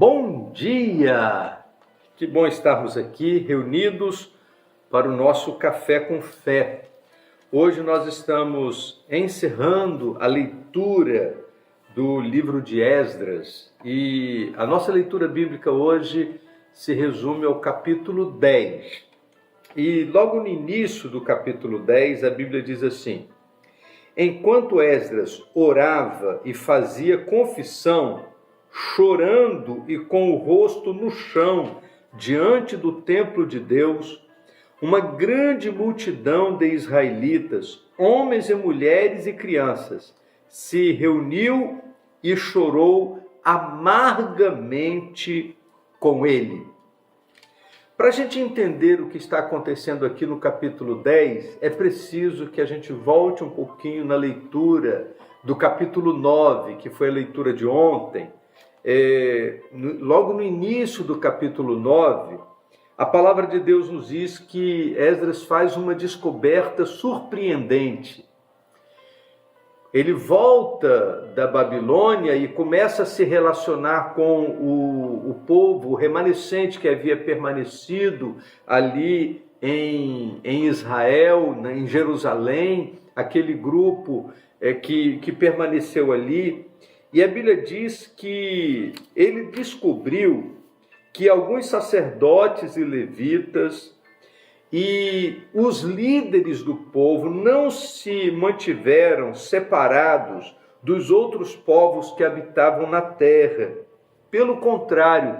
Bom dia! Que bom estarmos aqui reunidos para o nosso Café com Fé. Hoje nós estamos encerrando a leitura do livro de Esdras e a nossa leitura bíblica hoje se resume ao capítulo 10. E logo no início do capítulo 10 a Bíblia diz assim: enquanto Esdras orava e fazia confissão, chorando e com o rosto no chão, diante do templo de Deus, uma grande multidão de israelitas, homens e mulheres e crianças, se reuniu e chorou amargamente com ele. Para a gente entender o que está acontecendo aqui no capítulo 10, é preciso que a gente volte um pouquinho na leitura do capítulo 9, que foi a leitura de ontem. Logo no início do capítulo 9, a palavra de Deus nos diz que Esdras faz uma descoberta surpreendente. Ele volta da Babilônia e começa a se relacionar com o povo, o remanescente que havia permanecido ali em Israel, em Jerusalém, aquele grupo que permaneceu ali. E a Bíblia diz que ele descobriu que alguns sacerdotes e levitas e os líderes do povo não se mantiveram separados dos outros povos que habitavam na terra. Pelo contrário,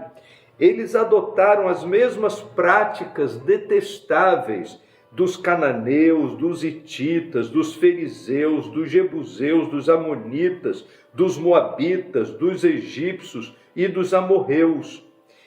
eles adotaram as mesmas práticas detestáveis dos cananeus, dos hititas, dos fariseus, dos jebuseus, dos amonitas, dos moabitas, dos egípcios e dos amorreus.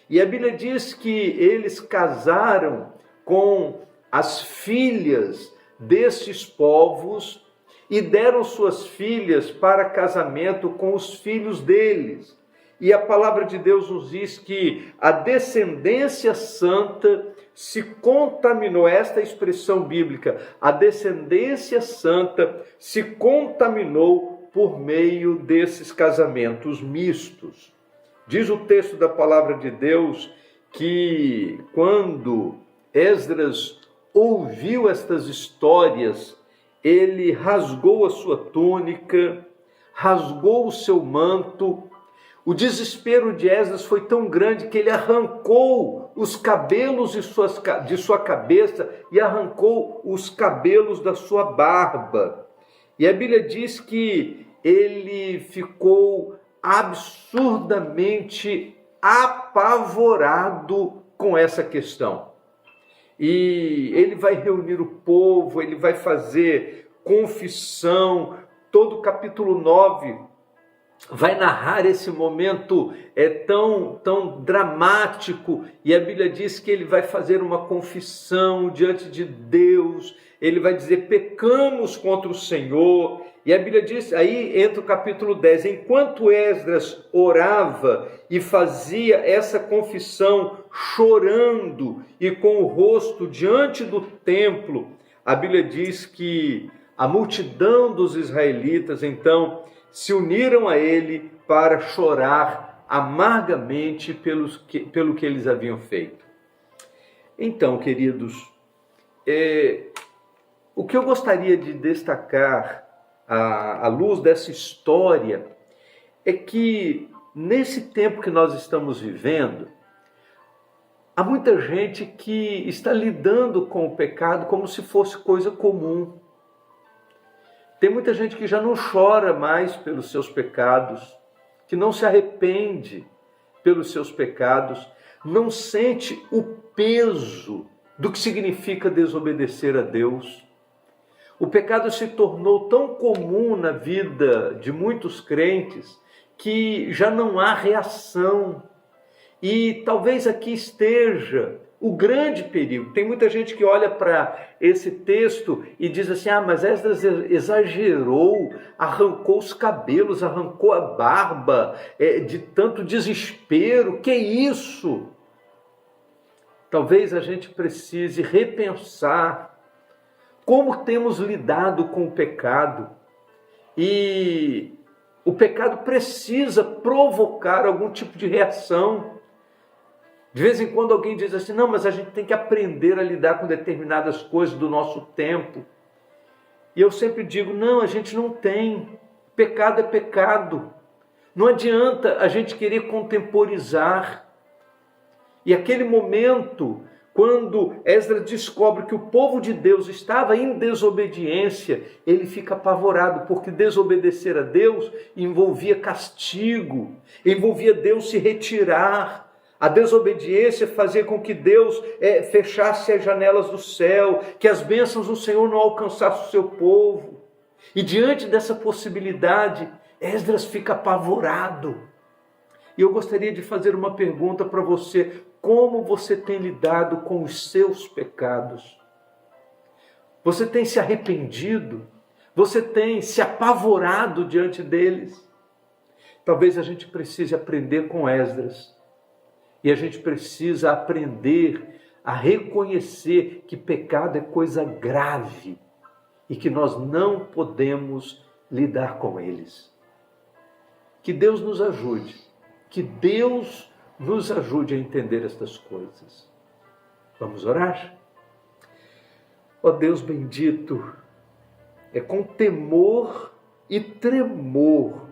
E a Bíblia diz que eles casaram com as filhas desses povos e deram suas filhas para casamento com os filhos deles. E a palavra de Deus nos diz que a descendência santa se contaminou, esta expressão bíblica, a descendência santa se contaminou por meio desses casamentos mistos. Diz o texto da palavra de Deus que quando Esdras ouviu estas histórias, ele rasgou a sua túnica, rasgou o seu manto. O desespero de Esdras foi tão grande que ele arrancou os cabelos de sua cabeça e arrancou os cabelos da sua barba. E a Bíblia diz que ele ficou absurdamente apavorado com essa questão. E ele vai reunir o povo, ele vai fazer confissão. Todo o capítulo 9 vai narrar esse momento tão dramático, e a Bíblia diz que ele vai fazer uma confissão diante de Deus, ele vai dizer: pecamos contra o Senhor. E a Bíblia diz, aí entra o capítulo 10, enquanto Esdras orava e fazia essa confissão, chorando e com o rosto diante do templo, a Bíblia diz que a multidão dos israelitas, então, se uniram a ele para chorar amargamente pelo que eles haviam feito. Então, queridos, o que eu gostaria de destacar à luz dessa história é que nesse tempo que nós estamos vivendo, há muita gente que está lidando com o pecado como se fosse coisa comum. Tem muita gente que já não chora mais pelos seus pecados, que não se arrepende pelos seus pecados, não sente o peso do que significa desobedecer a Deus. O pecado se tornou tão comum na vida de muitos crentes que já não há reação. E talvez aqui esteja o grande perigo. Tem muita gente que olha para esse texto e diz assim: mas Esdras exagerou, arrancou os cabelos, arrancou a barba, de tanto desespero, que isso? Talvez a gente precise repensar como temos lidado com o pecado. E O pecado precisa provocar algum tipo de reação. De vez em quando alguém diz assim, não, mas a gente tem que aprender a lidar com determinadas coisas do nosso tempo. E eu sempre digo, não, a gente não tem. Pecado é pecado. Não adianta a gente querer contemporizar. E aquele momento, quando Esdras descobre que o povo de Deus estava em desobediência, ele fica apavorado, porque desobedecer a Deus envolvia castigo, envolvia Deus se retirar. A desobediência fazia com que Deus fechasse as janelas do céu, que as bênçãos do Senhor não alcançassem o seu povo. E diante dessa possibilidade, Esdras fica apavorado. E eu gostaria de fazer uma pergunta para você. Como você tem lidado com os seus pecados? Você tem se arrependido? Você tem se apavorado diante deles? Talvez a gente precise aprender com Esdras. E a gente precisa aprender a reconhecer que pecado é coisa grave e que nós não podemos lidar com eles. Que Deus nos ajude, que Deus nos ajude a entender estas coisas. Vamos orar? Ó Deus bendito, é com temor e tremor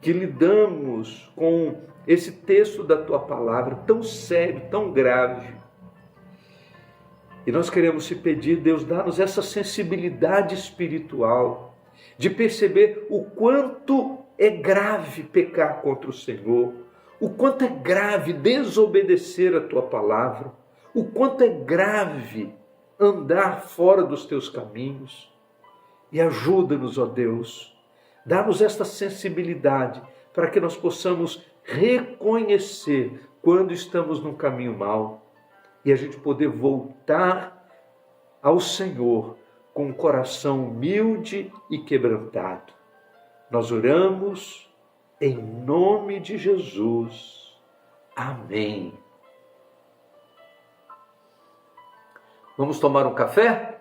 que lidamos com esse texto da Tua Palavra, tão sério, tão grave. E nós queremos te pedir, Deus, dá-nos essa sensibilidade espiritual de perceber o quanto é grave pecar contra o Senhor, o quanto é grave desobedecer a Tua Palavra, o quanto é grave andar fora dos Teus caminhos. E ajuda-nos, ó Deus, dá-nos esta sensibilidade para que nós possamos reconhecer quando estamos num caminho mau e a gente poder voltar ao Senhor com um coração humilde e quebrantado. Nós oramos em nome de Jesus. Amém. Vamos tomar um café?